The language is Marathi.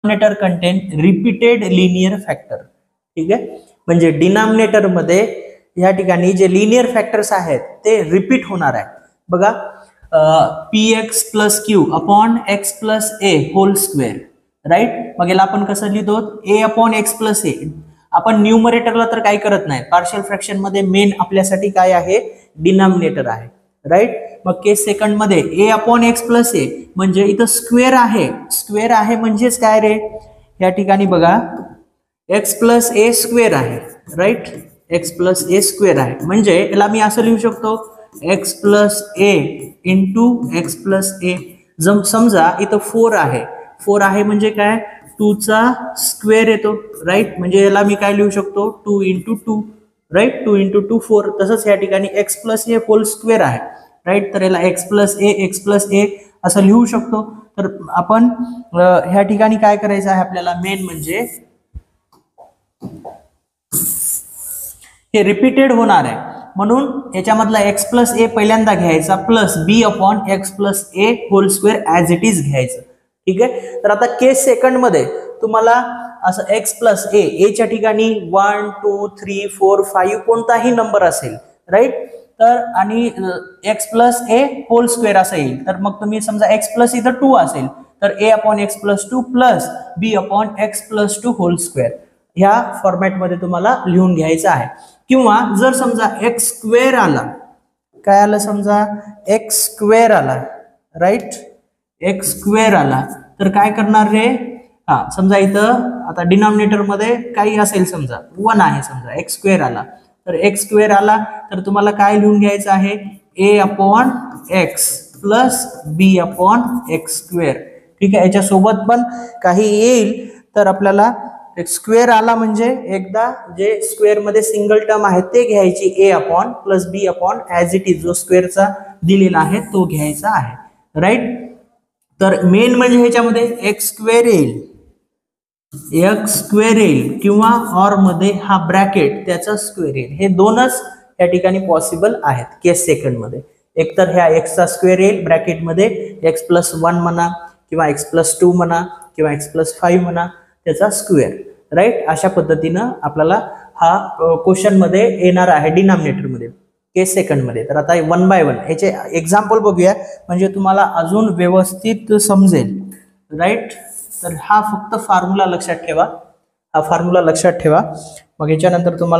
Denominator content repeated linear factor. ठीक आहे, म्हणजे डिनॉमिनेटर मध्ये या ठिकाणी जे लिनियर फॅक्टर्स आहेत ते रिपीट होणार आहे. बघा px plus q upon x plus ए होल स्क्वेअर, राईट. मग याला आपण कसं लिहितो, a upon x plus a. आपण न्यूमरेटरला तर काय करत नाही, पार्शियल फ्रॅक्शन मध्ये मेन आपल्यासाठी काय आहे, डिनॉमिनेटर आहे, राईट. मग केस सेकंड मध्ये a अपॉन एक्स प्लस ए म्हणजे इथं स्क्वेअर आहे. स्क्वेअर आहे म्हणजेच काय रे, या ठिकाणी बघा एक्स प्लस ए स्क्वेअर आहे, राईट. एक्स प्लस ए स्क्वेअर आहे म्हणजे याला मी असं लिहू शकतो एक्स प्लस ए इंटू एक्स प्लस ए. समजा इथं 4 आहे, 4 आहे म्हणजे काय, 2 चा स्क्वेअर येतो, राईट. म्हणजे याला मी काय लिहू शकतो, 2 इंटू 2, राईट. 2 इंटू 2 4. तसंच या ठिकाणी एक्स प्लस ए होल स्क्वेअर आहे, राईट. तर याला एक्स प्लस ए असं लिहू शकतो. तर आपण ह्या ठिकाणी काय करायचं आहे आपल्याला, मेन म्हणजे हे रिपीटेड होणार आहे म्हणून याच्यामधला एक्स प्लस ए पहिल्यांदा घ्यायचा plus B upon x plus A whole square as it is घ्यायचं. ठीक आहे. तर आता केस सेकंड मध्ये तुम्हाला असं एक्स प्लस ए च्या ठिकाणी 1 2 3 4 5 कोणताही नंबर असेल, राईट. तर आणि एक्स प्लस ए होल स्क्वेअर असं येईल. तर मग तुम्ही समजा एक्स प्लस इथं 2 असेल तर a upon x plus 2 plus B upon x plus 2 whole square ह्या फॉर्मॅटमध्ये तुम्हाला लिहून घ्यायचं आहे. किंवा जर समजा एक्स स्क्वेअर आला, काय आलं, समजा एक्स स्क्वेअर आला, राईट. एक्स स्क्वेअर आला तर काय करणार रे, समजा इथं आता डिनॉमिनेटर मध्ये काही असेल, समजा 1 आहे, समजा एक्स स्क्वेअर आला. तर एक्स स्क्वेअर आला तर तुम्हाला काय लिहून घ्यायचं आहे, ए अपॉन एक्स प्लस बी अपॉन एक्स स्क्वेअर. ठीक आहे. याच्यासोबत पण काही येईल तर आपल्याला स्क्वेअर आला म्हणजे एकदा जे स्क्वेअर मध्ये सिंगल टर्म आहे ते घ्यायची, a upon plus B upon as it is जो स्क्वेअरचा दिलेला आहे तो घ्यायचा आहे, राईट. तर मेन म्हणजे ह्याच्यामध्ये एक्स स्क्वेअर येईल, एक्स स्क्वेअर येईल किंवा ऑर मध्ये हा ब्रॅकेट त्याचा स्क्वेअर येईल. हे दोनच या ठिकाणी पॉसिबल आहेत केस सेकंड मध्ये. एकतर ह्या एक्सचा स्क्वेअर येईल ब्रॅकेट मध्ये एक्स प्लस 1 म्हणा किंवा एक्स प्लस 2 म्हणा किंवा एक्स प्लस 5 म्हणा त्याचा स्क्वेअर, राईट. अशा पद्धतीनं आपल्याला हा क्वेश्चन मध्ये येणार आहे डिनॉमिनेटर मध्ये केस सेकंड मध्ये. तर आता 1 बाय 1 याचे एक्झाम्पल बघूया म्हणजे तुम्हाला अजून व्यवस्थित समजेल, राईट. तर हा फक्त फॉर्म्युला लक्षात ठेवा, हा फॉर्म्युला लक्षात ठेवा. मग याच्यानंतर तुम्हाला